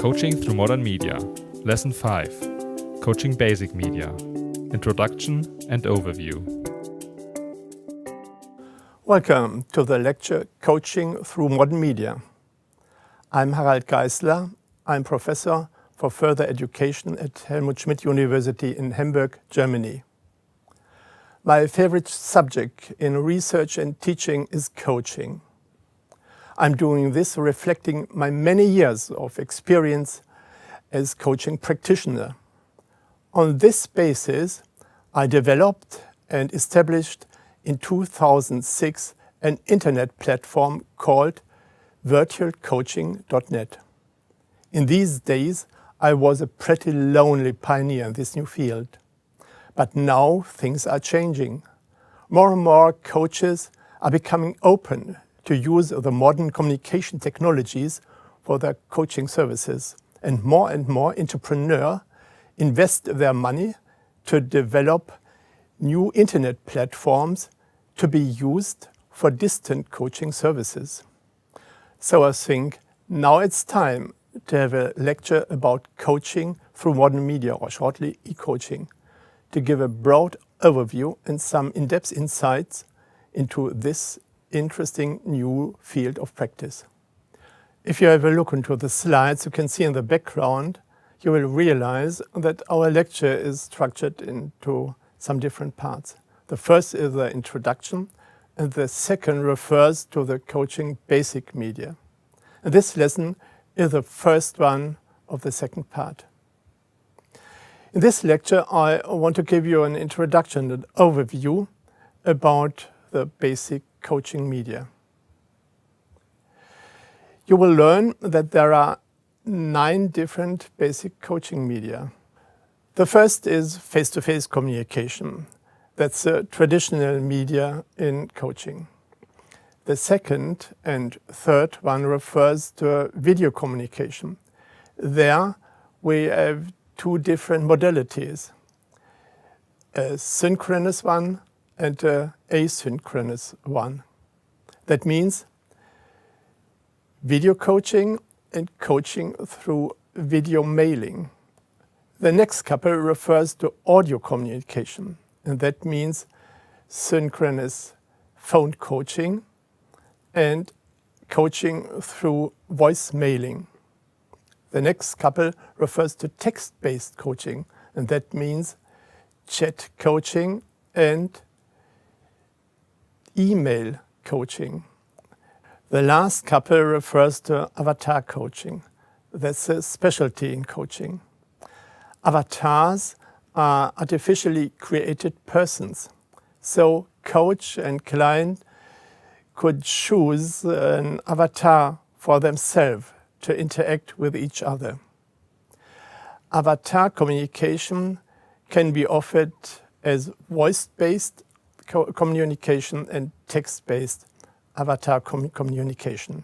Coaching through Modern Media, Lesson 5, Coaching Basic Media, Introduction and Overview. Welcome to the lecture Coaching through Modern Media. I'm Harald Geisler. I'm Professor for Further Education at Helmut Schmidt University in Hamburg, Germany. My favorite subject in research and teaching is coaching. I'm doing this reflecting my many years of experience as coaching practitioner. On this basis, I developed and established in 2006 an internet platform called virtualcoaching.net. In these days, I was a pretty lonely pioneer in this new field. But now things are changing. More and more coaches are becoming open to use the modern communication technologies for their coaching services. And more entrepreneurs invest their money to develop new internet platforms to be used for distant coaching services. So I think now it's time to have a lecture about coaching through modern media, or shortly e-coaching, to give a broad overview and some in-depth insights into this interesting new field of practice. If you have a look into the slides you can see in the background, you will realize that our lecture is structured into some different parts. The first is the introduction, and the second refers to the coaching basic media. And this lesson is the first one of the second part. In this lecture, I want to give you an introduction, an overview about the basic coaching media. You will learn that there are 9 different basic coaching media. The first is face-to-face communication. That's a traditional media in coaching. The second and third one refers to video communication. There we have 2 different modalities, a synchronous one and an asynchronous one. That means video coaching and coaching through video mailing. The next couple refers to audio communication, and that means synchronous phone coaching and coaching through voice mailing. The next couple refers to text-based coaching, and that means chat coaching and email coaching. The last couple refers to avatar coaching. That's a specialty in coaching. Avatars are artificially created persons. So coach and client could choose an avatar for themselves to interact with each other. Avatar communication can be offered as voice-based communication and text-based avatar communication.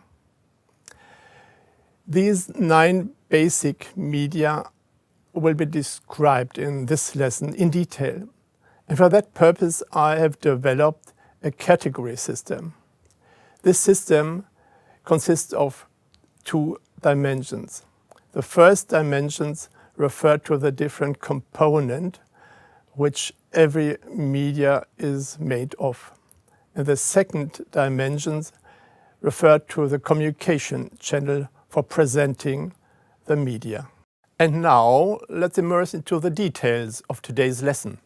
These 9 basic media will be described in this lesson in detail. And for that purpose, I have developed a category system. This system consists of 2 dimensions. The first dimensions refer to the different component which every media is made of. And the second dimensions refer to the communication channel for presenting the media. And now let's immerse into the details of today's lesson.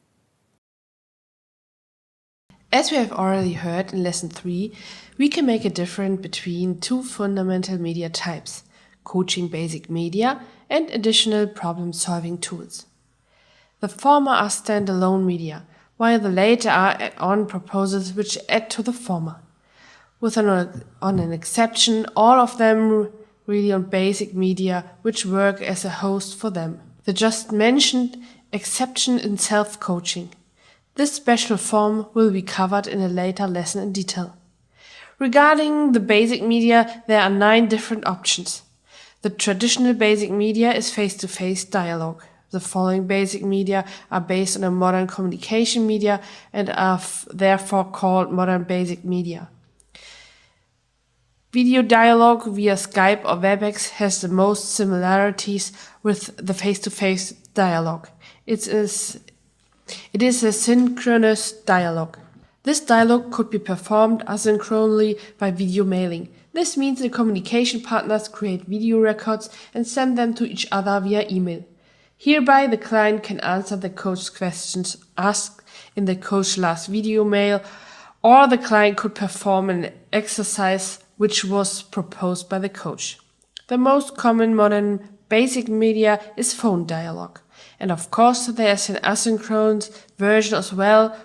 As we have already heard in Lesson 3, we can make a difference between 2 fundamental media types, coaching basic media and additional problem-solving tools. The former are standalone media, while the latter are add-on proposals which add to the former. With an exception, all of them really on basic media which work as a host for them. The just mentioned exception in self-coaching. This special form will be covered in a later lesson in detail. Regarding the basic media, there are 9 different options. The traditional basic media is face-to-face dialogue. The following basic media are based on a modern communication media and are therefore called modern basic media. Video dialogue via Skype or WebEx has the most similarities with the face-to-face dialogue. It is a synchronous dialogue. This dialogue could be performed asynchronously by video mailing. This means the communication partners create video records and send them to each other via email. Hereby, the client can answer the coach's questions asked in the coach's last video mail, or the client could perform an exercise which was proposed by the coach. The most common modern basic media is phone dialogue. And of course, there is an asynchronous version as well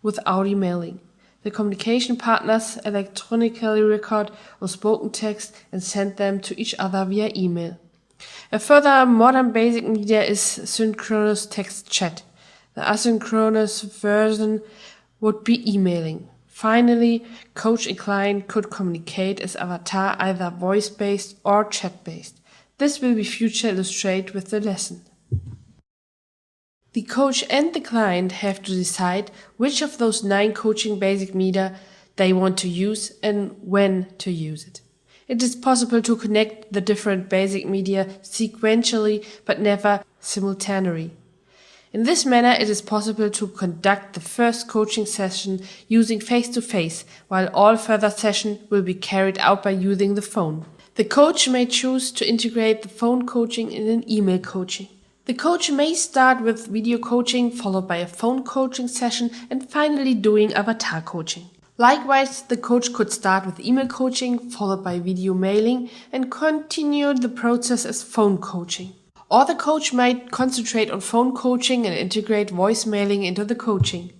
with audio mailing. The communication partners electronically record or spoken text and send them to each other via email. A further modern basic media is synchronous text chat. The asynchronous version would be emailing. Finally, coach and client could communicate as avatar, either voice-based or chat-based. This will be future illustrated with the lesson. The coach and the client have to decide which of those 9 coaching basic media they want to use and when to use it. It is possible to connect the different basic media sequentially but never simultaneously. In this manner, it is possible to conduct the first coaching session using face-to-face, while all further sessions will be carried out by using the phone. The coach may choose to integrate the phone coaching in an email coaching. The coach may start with video coaching, followed by a phone coaching session, and finally doing avatar coaching. Likewise, the coach could start with email coaching, followed by video mailing, and continue the process as phone coaching. Or the coach might concentrate on phone coaching and integrate voice mailing into the coaching.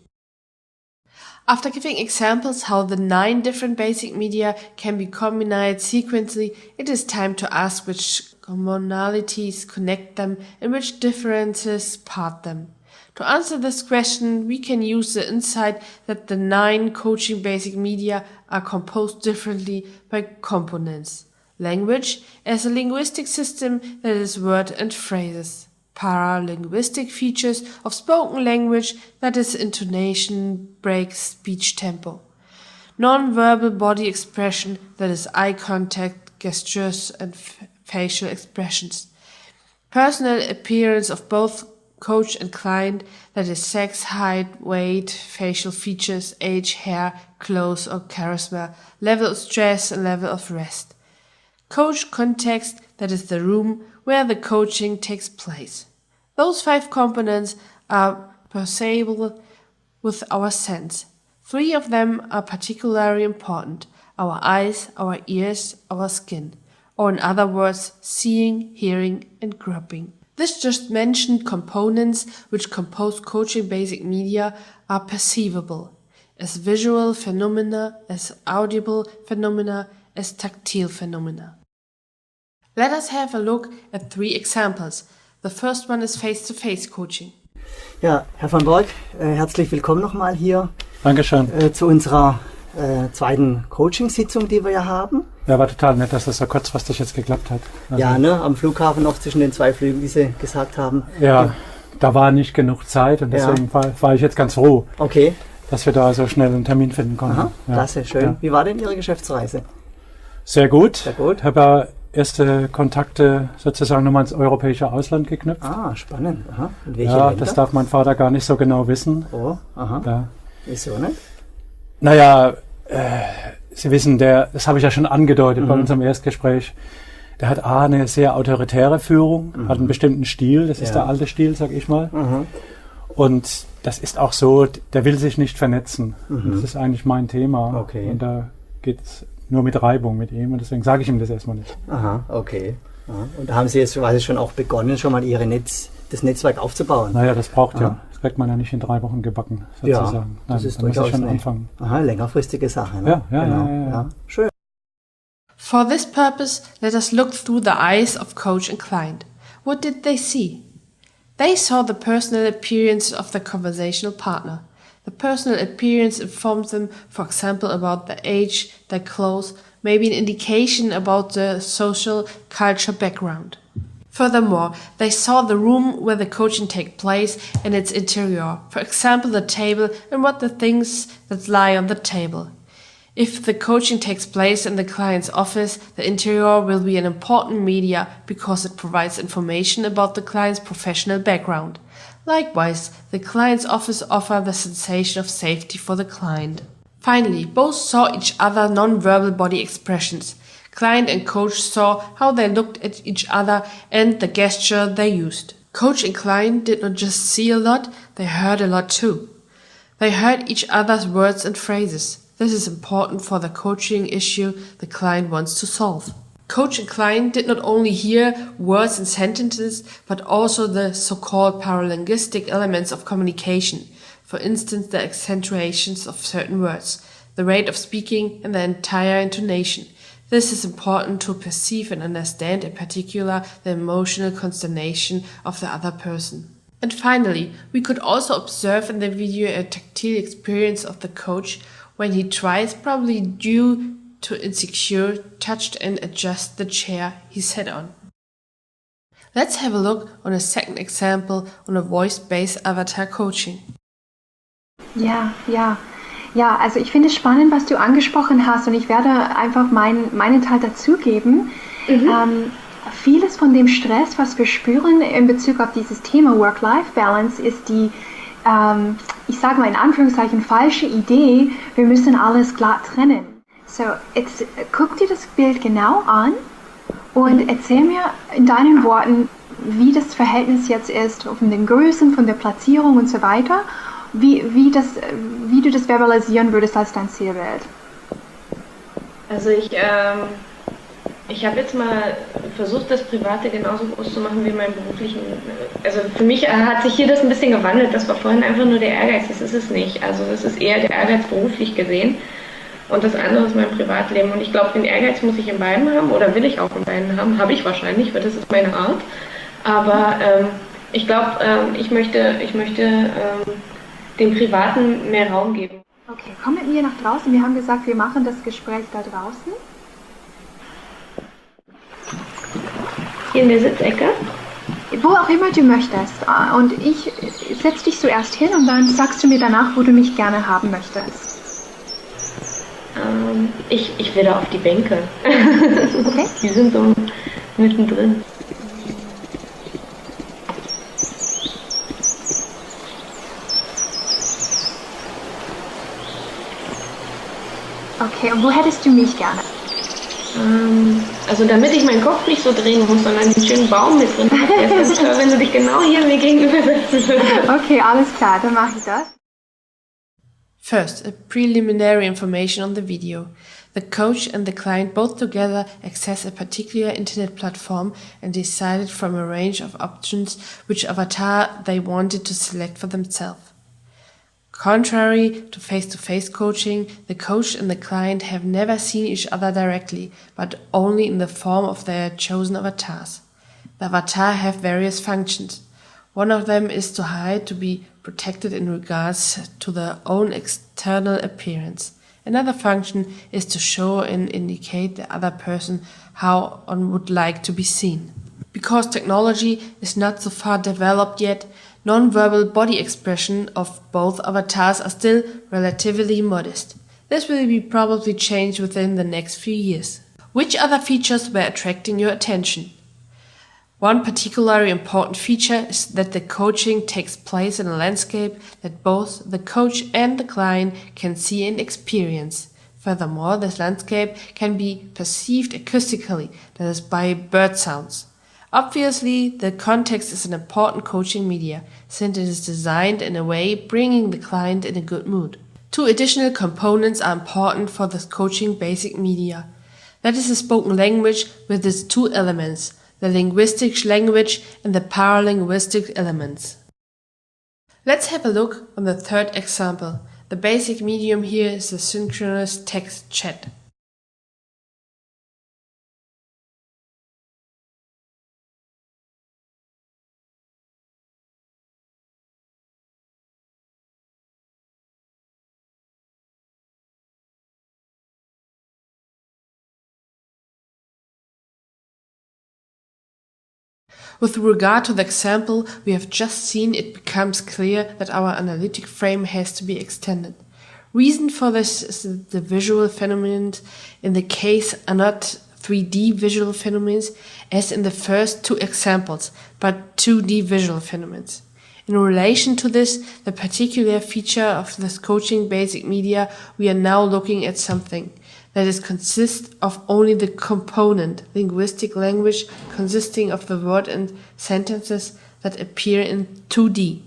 After giving examples how the 9 different basic media can be combined sequentially, it is time to ask which commonalities connect them and which differences part them. To answer this question, we can use the insight that the 9 coaching basic media are composed differently by components. Language as a linguistic system that is words and phrases. Paralinguistic features of spoken language that is intonation, breaks, speech tempo. Non-verbal body expression that is eye contact, gestures and facial expressions. Personal appearance of both coach and client that is sex, height, weight, facial features, age, hair, clothes or charisma, level of stress and level of rest. Coach context that is the room where the coaching takes place. Those 5 components are perceivable with our sense. 3 of them are particularly important: our eyes, our ears, our skin, or in other words, seeing, hearing and groping. This just mentioned components which compose coaching basic media are perceivable as visual phenomena, as audible phenomena, as tactile phenomena. Let us have a look at 3 examples. The first one is face-to-face coaching. Ja, Herr van Bork, herzlich willkommen nochmal hier. Dankeschön. Zu unserer zweiten Coaching-Sitzung, die wir ja haben. Ja, war total nett, dass das so kurzfristig jetzt geklappt hat. Also, ja, ne, am Flughafen noch zwischen den 2 Flügen, wie Sie gesagt haben. Ja, da war nicht genug Zeit und deswegen war ich jetzt ganz froh, dass wir da so schnell einen Termin finden konnten. Aha, klasse, schön. Ja. Wie war denn Ihre Geschäftsreise? Sehr gut. Sehr gut. Ich habe ja erste Kontakte sozusagen nochmal ins europäische Ausland geknüpft. Ah, spannend. Aha. In welche ja, Länder? Das darf mein Vater gar nicht so genau wissen. Oh, aha. Ja. Wieso nicht? Naja, Sie wissen, das habe ich ja schon angedeutet bei unserem Erstgespräch, der hat eine sehr autoritäre Führung, hat einen bestimmten Stil, das ist der alte Stil, sag ich mal. Und das ist auch so, der will sich nicht vernetzen. Das ist eigentlich mein Thema. Okay. Und da geht es nur mit Reibung mit ihm und deswegen sage ich ihm das erstmal nicht. Aha, okay. Aha. Und da haben Sie jetzt quasi schon auch begonnen, schon mal das Netzwerk aufzubauen? Naja, das braucht ja. Das kriegt man ja nicht in 3 Wochen gebacken, sozusagen. Ja, das ist da muss ich schon eine anfangen. Längerfristige Sache. Ne? Ja, genau. Ja. Schön. For this purpose, let us look through the eyes of coach and client. What did they see? They saw the personal appearance of the conversational partner. The personal appearance informs them, for example, about their age, their clothes, maybe an indication about the social culture background. Furthermore, they saw the room where the coaching takes place and its interior, for example, the table and what the things that lie on the table. If the coaching takes place in the client's office, the interior will be an important media because it provides information about the client's professional background. Likewise, the client's office offers the sensation of safety for the client. Finally, both saw each other non-verbal body expressions. Client and coach saw how they looked at each other and the gesture they used. Coach and client did not just see a lot, they heard a lot too. They heard each other's words and phrases. This is important for the coaching issue the client wants to solve. Coach and client did not only hear words and sentences, but also the so-called paralinguistic elements of communication. For instance, the accentuations of certain words, the rate of speaking, and the entire intonation. This is important to perceive and understand, in particular, the emotional consternation of the other person. And finally, we could also observe in the video a tactile experience of the coach when he tries, probably due to insecure, touched and adjust the chair he sat on. Let's have a look on a second example on a voice-based avatar coaching. Ja, also ich finde es spannend, was du angesprochen hast und ich werde einfach meinen Teil dazugeben. Vieles von dem Stress, was wir spüren in Bezug auf dieses Thema Work-Life-Balance, ist die, ich sage mal in Anführungszeichen, falsche Idee, wir müssen alles glatt trennen. So, jetzt guck dir das Bild genau an und erzähl mir in deinen Worten, wie das Verhältnis jetzt ist, von den Größen, von der Platzierung und so weiter, wie du das verbalisieren würdest als dein Zielbild. Also ich habe jetzt mal versucht, das Private genauso groß zu machen wie meinen beruflichen. Also für mich hat sich hier das ein bisschen gewandelt. Das war vorhin einfach nur der Ehrgeiz, das ist es nicht. Also das ist eher der Ehrgeiz beruflich gesehen und das andere ist mein Privatleben. Und ich glaube, den Ehrgeiz muss ich in beiden haben oder will ich auch in beiden haben. Habe ich wahrscheinlich, weil das ist meine Art. Aber ich glaube, ich möchte dem Privaten mehr Raum geben. Okay, komm mit mir nach draußen. Wir haben gesagt, wir machen das Gespräch da draußen. Hier in der Sitzecke? Wo auch immer du möchtest. Und ich setze dich zuerst hin und dann sagst du mir danach, wo du mich gerne haben möchtest. Ich will da auf die Bänke. Okay. Die sind so mittendrin. Okay, und wo hättest du mich gerne? Also damit ich meinen Kopf nicht so drehen muss, sondern einen schönen Baum mit drin habe, wäre es toll, wenn du dich genau hier mir gegenüber setzen würdest. Okay, alles klar, dann mache ich das. First, a preliminary information on the video. The coach and the client both together access a particular internet platform and decided from a range of options which avatar they wanted to select for themselves. Contrary to face-to-face coaching, the coach and the client have never seen each other directly, but only in the form of their chosen avatars. The avatar have various functions. One of them is to hide, to be protected in regards to their own external appearance. Another function is to show and indicate the other person how one would like to be seen. Because technology is not so far developed yet, non-verbal body expression of both avatars are still relatively modest. This will be probably changed within the next few years. Which other features were attracting your attention? One particularly important feature is that the coaching takes place in a landscape that both the coach and the client can see and experience. Furthermore, this landscape can be perceived acoustically, that is by bird sounds. Obviously, the context is an important coaching media, since it is designed in a way bringing the client in a good mood. Two additional components are important for the coaching basic media. That is the spoken language with its two elements, the linguistic language and the paralinguistic elements. Let's have a look on the third example. The basic medium here is the synchronous text chat. With regard to the example we have just seen, it becomes clear that our analytic frame has to be extended. Reason for this is that the visual phenomena in the case are not 3D visual phenomena as in the first two examples, but 2D visual phenomena. In relation to this, the particular feature of this coaching basic media, we are now looking at something that is consists of only the component, linguistic language, consisting of the word and sentences that appear in 2D.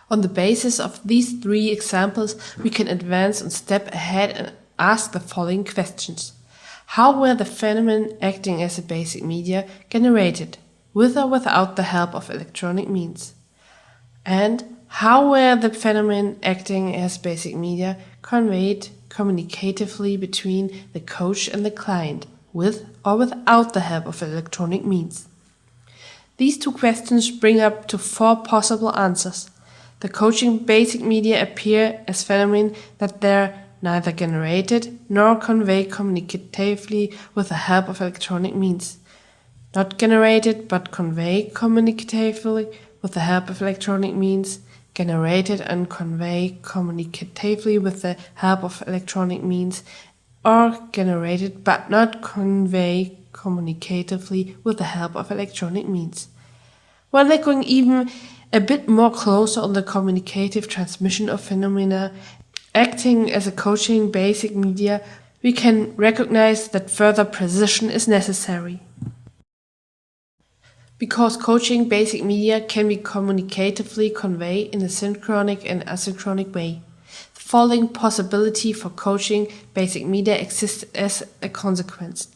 On the basis of these three examples, we can advance one step ahead and ask the following questions. How were the phenomena acting as a basic media generated, with or without the help of electronic means? And how were the phenomena acting as basic media conveyed communicatively between the coach and the client, with or without the help of electronic means? These two questions bring up to four possible answers. The coaching basic media appear as phenomena that they're neither generated nor conveyed communicatively with the help of electronic means. Not generated but conveyed communicatively with the help of electronic means. Generated and conveyed communicatively with the help of electronic means. Or generated but not conveyed communicatively with the help of electronic means. When they're going even a bit more closer on the communicative transmission of phenomena acting as a coaching basic media, we can recognize that further precision is necessary. Because coaching basic media can be communicatively conveyed in a synchronic and asynchronic way. The following possibility for coaching basic media exists as a consequence.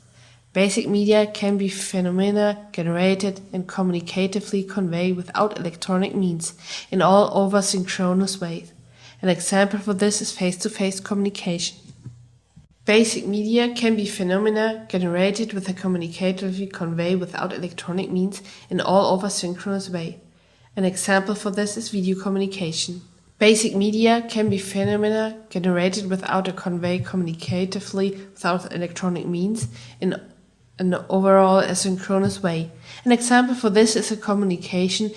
Basic media can be phenomena generated and communicatively conveyed without electronic means in all over synchronous ways. An example for this is face-to-face communication. Basic media can be phenomena generated with a communicatively conveyed without electronic means in all over synchronous way. An example for this is video communication. Basic media can be phenomena generated without a conveyed communicatively without electronic means in an overall asynchronous way. An example for this is a communication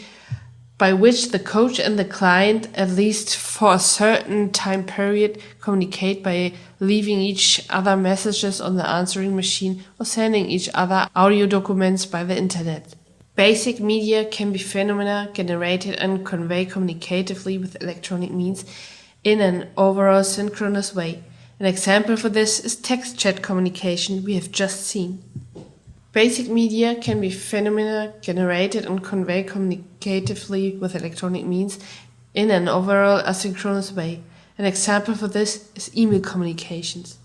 by which the coach and the client, at least for a certain time period, communicate by leaving each other messages on the answering machine or sending each other audio documents by the internet. Basic media can be phenomena generated and conveyed communicatively with electronic means in an overall synchronous way. An example for this is text chat communication we have just seen. Basic media can be phenomena generated and conveyed communicatively with electronic means in an overall asynchronous way. An example for this is email communications.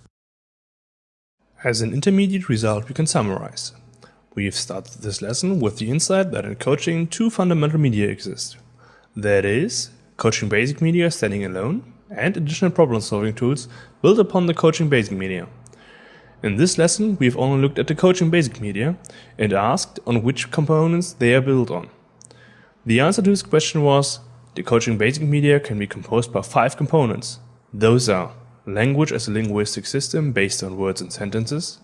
As an intermediate result, we can summarize. We have started this lesson with the insight that in coaching two fundamental media exist. That is, coaching basic media standing alone and additional problem-solving tools built upon the coaching basic media. In this lesson, we have only looked at the coaching basic media and asked on which components they are built on. The answer to this question was, the coaching basic media can be composed by 5 components. Those are language as a linguistic system based on words and sentences,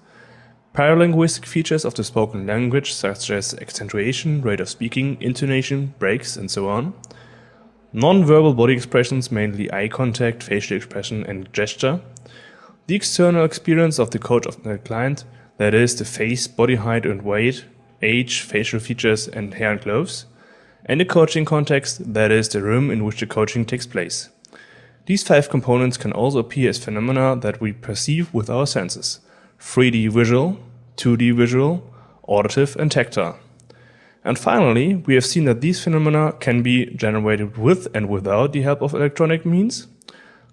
paralinguistic features of the spoken language such as accentuation, rate of speaking, intonation, breaks, and so on, non-verbal body expressions, mainly eye contact, facial expression, and gesture, the external experience of the coach of the client, that is the face, body height and weight, age, facial features and hair and clothes, and the coaching context, that is the room in which the coaching takes place. These 5 components can also appear as phenomena that we perceive with our senses: 3D visual, 2D visual, auditive and tactile. And finally, we have seen that these phenomena can be generated with and without the help of electronic means,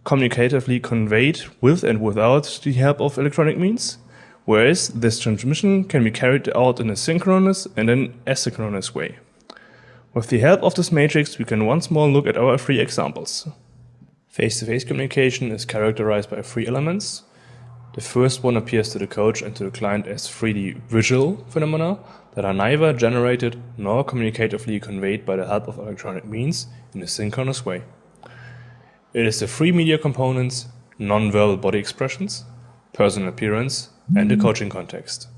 communicatively conveyed with and without the help of electronic means, whereas this transmission can be carried out in a synchronous and an asynchronous way. With the help of this matrix, we can once more look at our 3 examples. Face-to-face communication is characterized by 3 elements. The first one appears to the coach and to the client as 3D visual phenomena that are neither generated nor communicatively conveyed by the help of electronic means in a synchronous way. It is the 3 media components, non-verbal body expressions, personal appearance, and the coaching context.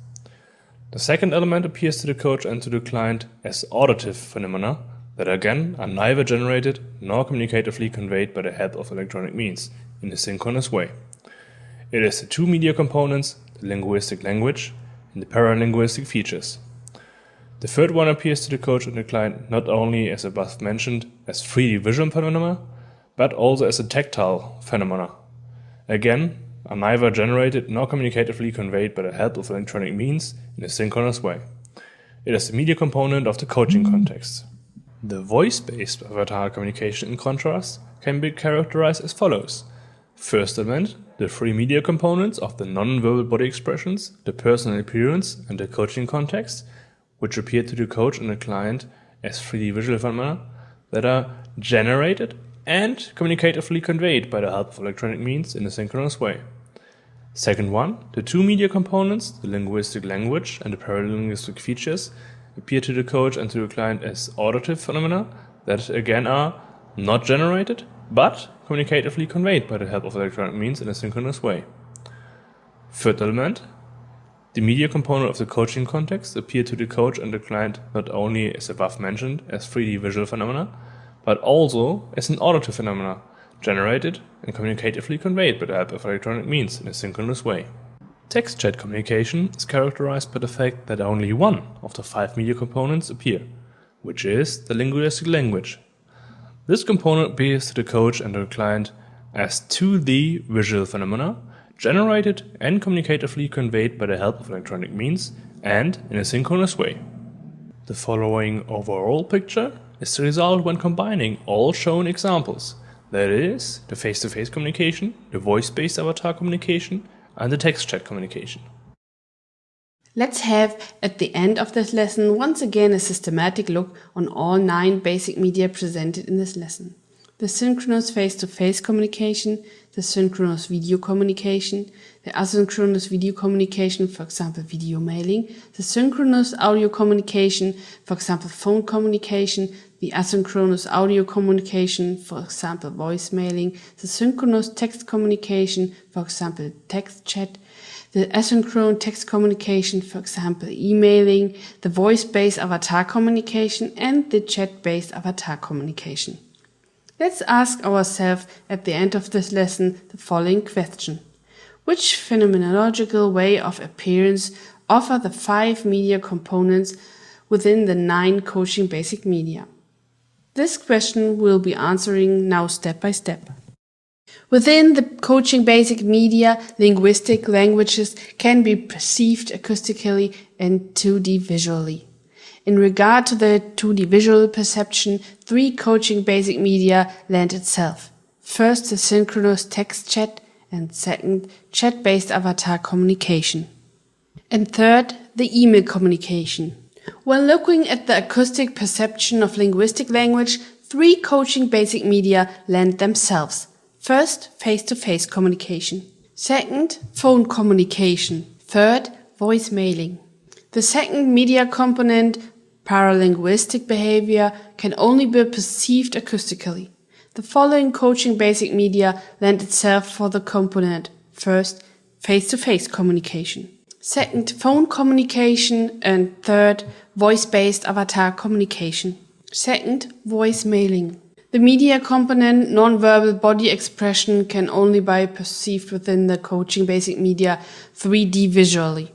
The second element appears to the coach and to the client as auditive phenomena that again are neither generated nor communicatively conveyed by the help of electronic means in a synchronous way. It is the two media components, the linguistic language and the paralinguistic features. The third one appears to the coach and the client not only as above mentioned as 3D visual phenomena, but also as a tactile phenomena. Again, are neither generated nor communicatively conveyed by the help of electronic means in a synchronous way. It is the media component of the coaching context. The voice-based avatar communication, in contrast, can be characterized as follows. First element, the three media components of the non-verbal body expressions, the personal appearance, and the coaching context, which appear to the coach and the client as 3D visual phenomena that are generated and communicatively conveyed by the help of electronic means in a synchronous way. Second one, the two media components, the linguistic language and the paralinguistic features, appear to the coach and to the client as auditive phenomena that again are not generated, but communicatively conveyed by the help of electronic means in a synchronous way. Third element, the media component of the coaching context appear to the coach and the client not only as above mentioned as 3D visual phenomena, but also as an auditive phenomena, generated and communicatively conveyed by the help of electronic means in a synchronous way. Text chat communication is characterized by the fact that only one of the 5 media components appear, which is the linguistic language. This component appears to the coach and the client as 2D visual phenomena, generated and communicatively conveyed by the help of electronic means and in a synchronous way. The following overall picture is the result when combining all shown examples, that is, the face-to-face communication, the voice-based avatar communication, and the text chat communication. Let's have, at the end of this lesson, once again a systematic look on all 9 basic media presented in this lesson. The synchronous face-to-face communication, the synchronous video communication, the asynchronous video communication, for example video mailing, the synchronous audio communication, for example phone communication, the asynchronous audio communication, for example voice mailing, the synchronous text communication, for example text chat, the asynchronous text communication, for example emailing, the voice-based avatar communication, and the chat-based avatar communication. Let's ask ourselves at the end of this lesson the following question. Which phenomenological way of appearance offer the 5 media components within the 9 coaching basic media? This question we'll be answering now step by step. Within the coaching basic media, linguistic languages can be perceived acoustically and 2D visually. In regard to the 2D visual perception, 3 coaching basic media lend itself. First, the synchronous text chat, and second, chat-based avatar communication. And third, the email communication. When looking at the acoustic perception of linguistic language, 3 coaching basic media lend themselves. First, face-to-face communication. Second, phone communication. Third, voice mailing. The second media component, paralinguistic behavior, can only be perceived acoustically. The following coaching basic media lend itself for the component. First, face-to-face communication. Second, phone communication. And third, voice-based avatar communication. Second, voice mailing. The media component, non-verbal body expression, can only be perceived within the coaching basic media 3D visually.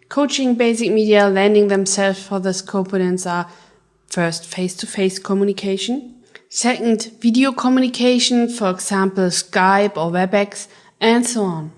Coaching basic media lending themselves for these components are first, face-to-face communication, second, video communication, for example Skype or WebEx, and so on,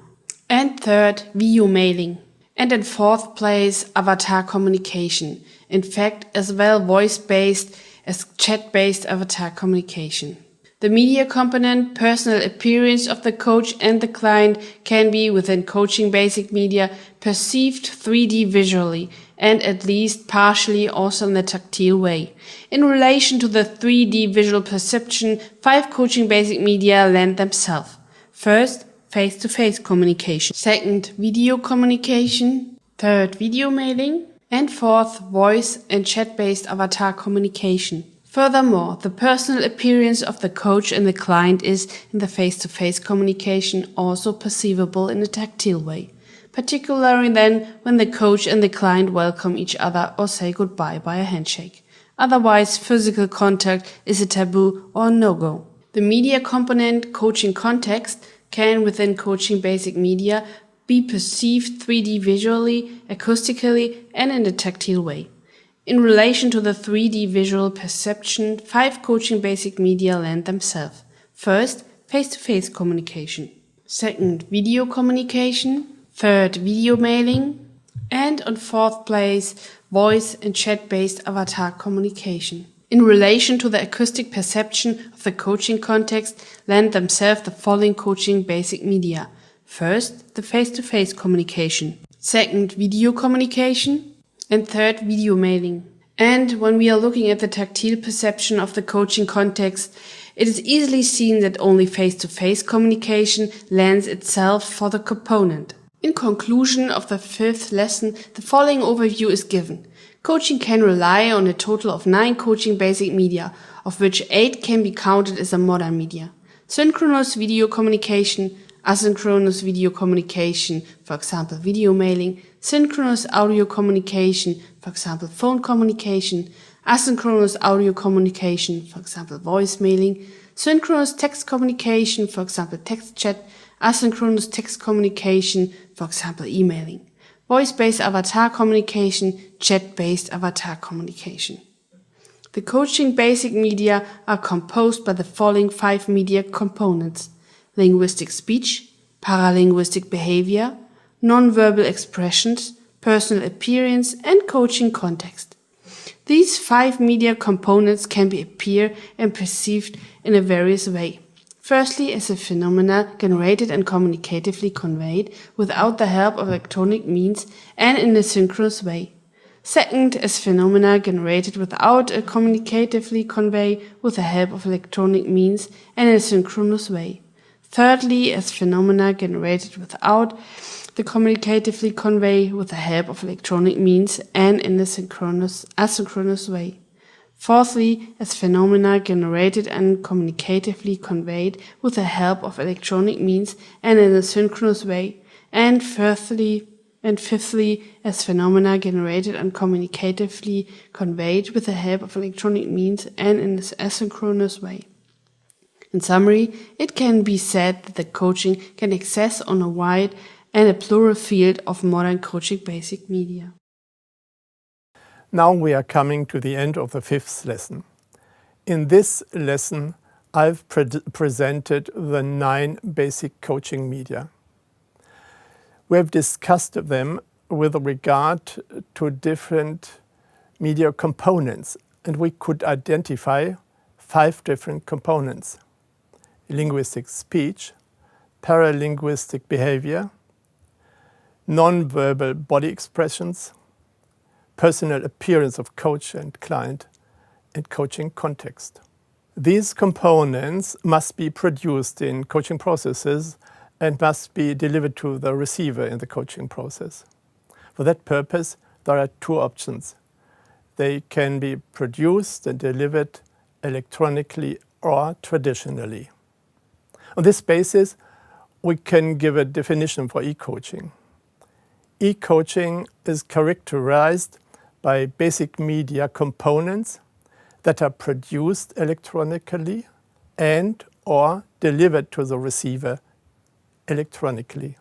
and third, video mailing, and in fourth place, avatar communication, in fact as well voice-based as chat-based avatar communication. The media component, personal appearance of the coach and the client, can be within coaching basic media perceived 3D visually and at least partially also in a tactile way. In relation to the 3D visual perception, 5 coaching basic media lend themselves. First, face-to-face communication. Second, video communication. Third, video mailing. And fourth, voice and chat-based avatar communication. Furthermore, the personal appearance of the coach and the client is, in the face-to-face communication, also perceivable in a tactile way, particularly then when the coach and the client welcome each other or say goodbye by a handshake. Otherwise, physical contact is a taboo or no-go. The media component, coaching context, can, within Coaching Basic Media, be perceived 3D visually, acoustically, and in a tactile way. In relation to the 3D visual perception, 5 Coaching Basic Media lend themselves. First, face-to-face communication. Second, video communication. Third, video mailing. And on fourth place, voice and chat-based avatar communication. In relation to the acoustic perception of the coaching context, lend themselves the following Coaching Basic Media. First, the face-to-face communication. Second, video communication. And third, video mailing. And when we are looking at the tactile perception of the coaching context, it is easily seen that only face-to-face communication lends itself for the component. In conclusion of the 5th lesson, the following overview is given. Coaching can rely on a total of 9 Coaching Basic Media, of which 8 can be counted as a modern media. Synchronous video communication, asynchronous video communication, for example video mailing, synchronous audio communication, for example phone communication, asynchronous audio communication, for example voice mailing, synchronous text communication, for example text chat, asynchronous text communication, for example emailing, voice-based avatar communication, chat-based avatar communication. The Coaching Basic Media are composed by the following 5 media components: linguistic speech, paralinguistic behavior, non-verbal expressions, personal appearance, and coaching context. These 5 media components can be appear and perceived in a various way. Firstly, as a phenomena generated and communicatively conveyed without the help of electronic means and in a synchronous way. Second, as phenomena generated without a communicatively convey with the help of electronic means and in a synchronous way. Thirdly, as phenomena generated without the communicatively convey with the help of electronic means and in a asynchronous way. Fourthly, as phenomena generated and communicatively conveyed with the help of electronic means and in a synchronous way. And fifthly, as phenomena generated and communicatively conveyed with the help of electronic means and in an asynchronous way. In summary, it can be said that the coaching can access on a wide and a plural field of modern Coaching Basic Media. Now we are coming to the end of the 5th lesson. In this lesson, I've presented the 9 basic coaching media. We have discussed them with regard to different media components, and we could identify 5 different components: linguistic speech, paralinguistic behavior, non-verbal body expressions, personal appearance of coach and client, and coaching context. These components must be produced in coaching processes and must be delivered to the receiver in the coaching process. For that purpose, there are 2 options. They can be produced and delivered electronically or traditionally. On this basis, we can give a definition for e-coaching. E-coaching is characterized by basic media components that are produced electronically and or delivered to the receiver electronically.